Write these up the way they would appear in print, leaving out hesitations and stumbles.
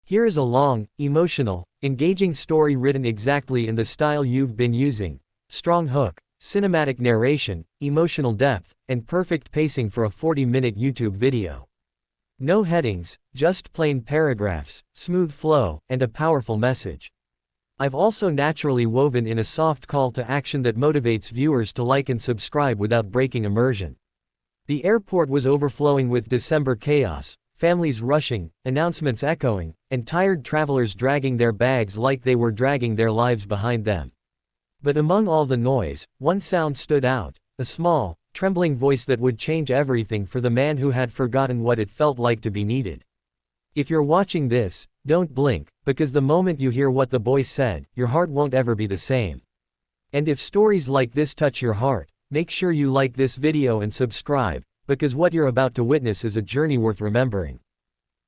Here is a long, emotional, engaging story written exactly in the style you've been using. Strong hook, cinematic narration, emotional depth, and perfect pacing for a 40-minute YouTube video. No headings, just plain paragraphs, smooth flow, and a powerful message. I've also naturally woven in a soft call to action that motivates viewers to like and subscribe without breaking immersion. The airport was overflowing with December chaos, families rushing, announcements echoing, and tired travelers dragging their bags like they were dragging their lives behind them. But among all the noise, one sound stood out, a small, trembling voice that would change everything for the man who had forgotten what it felt like to be needed. If you're watching this, don't blink, because the moment you hear what the boy said, your heart won't ever be the same. And if stories like this touch your heart, make sure you like this video and subscribe, because what you're about to witness is a journey worth remembering.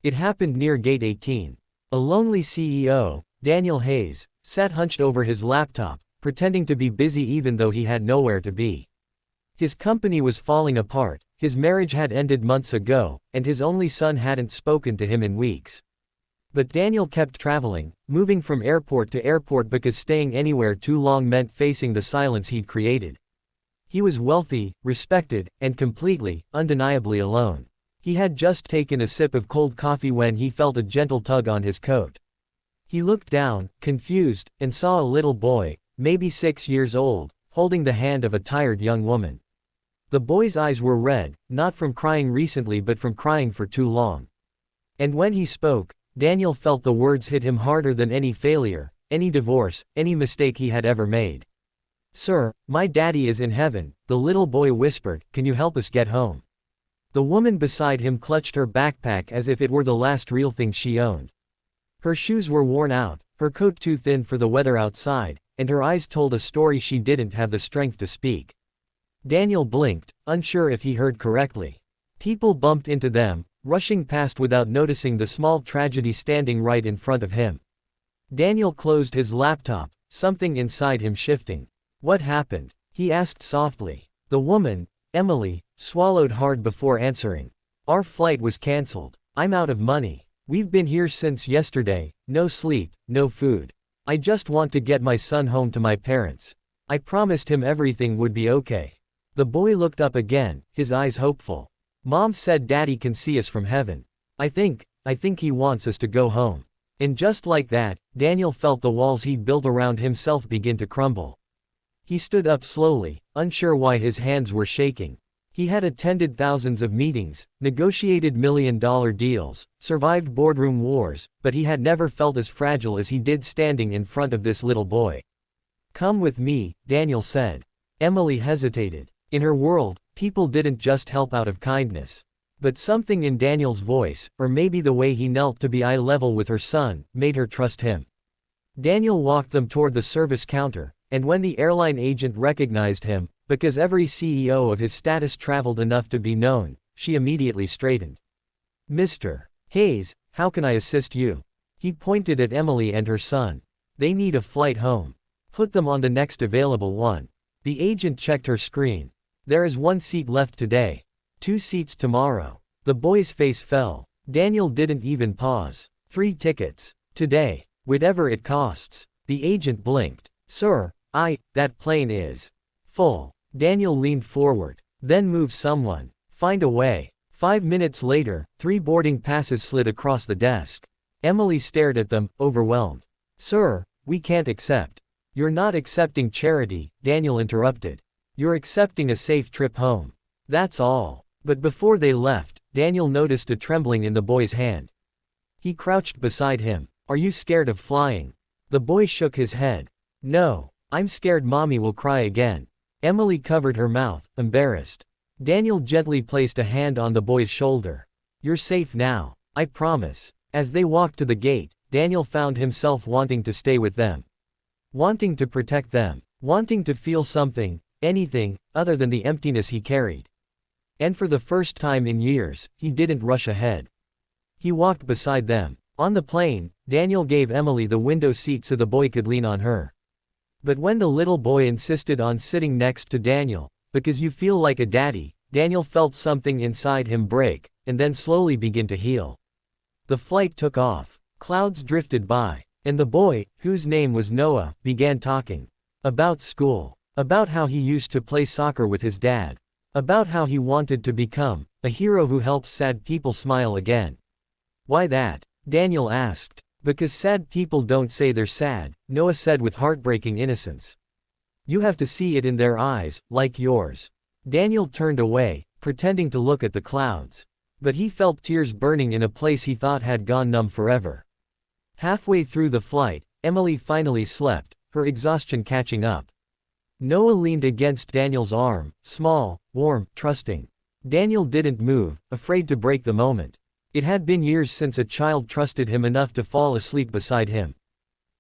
It happened near Gate 18. A lonely CEO, Daniel Hayes, sat hunched over his laptop, pretending to be busy even though he had nowhere to be. His company was falling apart, his marriage had ended months ago, and his only son hadn't spoken to him in weeks. But Daniel kept traveling, moving from airport to airport because staying anywhere too long meant facing the silence he'd created. He was wealthy, respected, and completely, undeniably alone. He had just taken a sip of cold coffee when he felt a gentle tug on his coat. He looked down, confused, and saw a little boy, maybe 6 years old, holding the hand of a tired young woman. The boy's eyes were red, not from crying recently but from crying for too long. And when he spoke, Daniel felt the words hit him harder than any failure, any divorce, any mistake he had ever made. "Sir, my daddy is in heaven," the little boy whispered, "can you help us get home?" The woman beside him clutched her backpack as if it were the last real thing she owned. Her shoes were worn out, her coat too thin for the weather outside, and her eyes told a story she didn't have the strength to speak. Daniel blinked, unsure if he heard correctly. People bumped into them, rushing past without noticing the small tragedy standing right in front of him. Daniel closed his laptop, something inside him shifting. "What happened?" he asked softly. The woman, Emily, swallowed hard before answering. "Our flight was cancelled. I'm out of money. We've been here since yesterday, no sleep, no food. I just want to get my son home to my parents. I promised him everything would be okay." The boy looked up again, his eyes hopeful. "Mom said Daddy can see us from heaven. I think he wants us to go home." And just like that, Daniel felt the walls he'd built around himself begin to crumble. He stood up slowly, unsure why his hands were shaking. He had attended thousands of meetings, negotiated million-dollar deals, survived boardroom wars, but he had never felt as fragile as he did standing in front of this little boy. "Come with me," Daniel said. Emily hesitated. In her world, people didn't just help out of kindness. But something in Daniel's voice, or maybe the way he knelt to be eye level with her son, made her trust him. Daniel walked them toward the service counter, and when the airline agent recognized him, because every CEO of his status traveled enough to be known, she immediately straightened. "Mr. Hayes, how can I assist you?" He pointed at Emily and her son. "They need a flight home. Put them on the next available one." The agent checked her screen. "There is 1 seat left today. 2 seats tomorrow." The boy's face fell. Daniel didn't even pause. 3 tickets. Today. Whatever it costs. The agent blinked. "Sir, that plane is full." Daniel leaned forward. "Then move someone. Find a way." 5 minutes later, 3 boarding passes slid across the desk. Emily stared at them, overwhelmed. "Sir, we can't accept." "You're not accepting charity," Daniel interrupted. "You're accepting a safe trip home. That's all." But before they left, Daniel noticed a trembling in the boy's hand. He crouched beside him. "Are you scared of flying?" The boy shook his head. "No, I'm scared Mommy will cry again." Emily covered her mouth, embarrassed. Daniel gently placed a hand on the boy's shoulder. "You're safe now, I promise." As they walked to the gate, Daniel found himself wanting to stay with them. Wanting to protect them. Wanting to feel something, anything, other than the emptiness he carried. And for the first time in years, he didn't rush ahead. He walked beside them. On the plane, Daniel gave Emily the window seat so the boy could lean on her. But when the little boy insisted on sitting next to Daniel, because you feel like a daddy, Daniel felt something inside him break, and then slowly begin to heal. The flight took off. Clouds drifted by, and the boy, whose name was Noah, began talking. About school. About how he used to play soccer with his dad. About how he wanted to become a hero who helps sad people smile again. Why that? Daniel asked. Because sad people don't say they're sad, Noah said with heartbreaking innocence. You have to see it in their eyes, like yours. Daniel turned away, pretending to look at the clouds. But he felt tears burning in a place he thought had gone numb forever. Halfway through the flight, Emily finally slept, her exhaustion catching up. Noah leaned against Daniel's arm, small, warm, trusting. Daniel didn't move, afraid to break the moment. It had been years since a child trusted him enough to fall asleep beside him.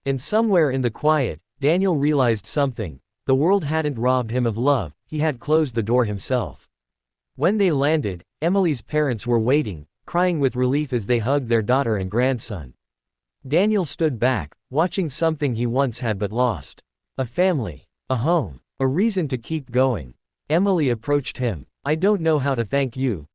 And somewhere in the quiet, Daniel realized something. The world hadn't robbed him of love, he had closed the door himself. When they landed, Emily's parents were waiting, crying with relief as they hugged their daughter and grandson. Daniel stood back, watching something he once had but lost. A family. A home. A reason to keep going. Emily approached him. I don't know how to thank you,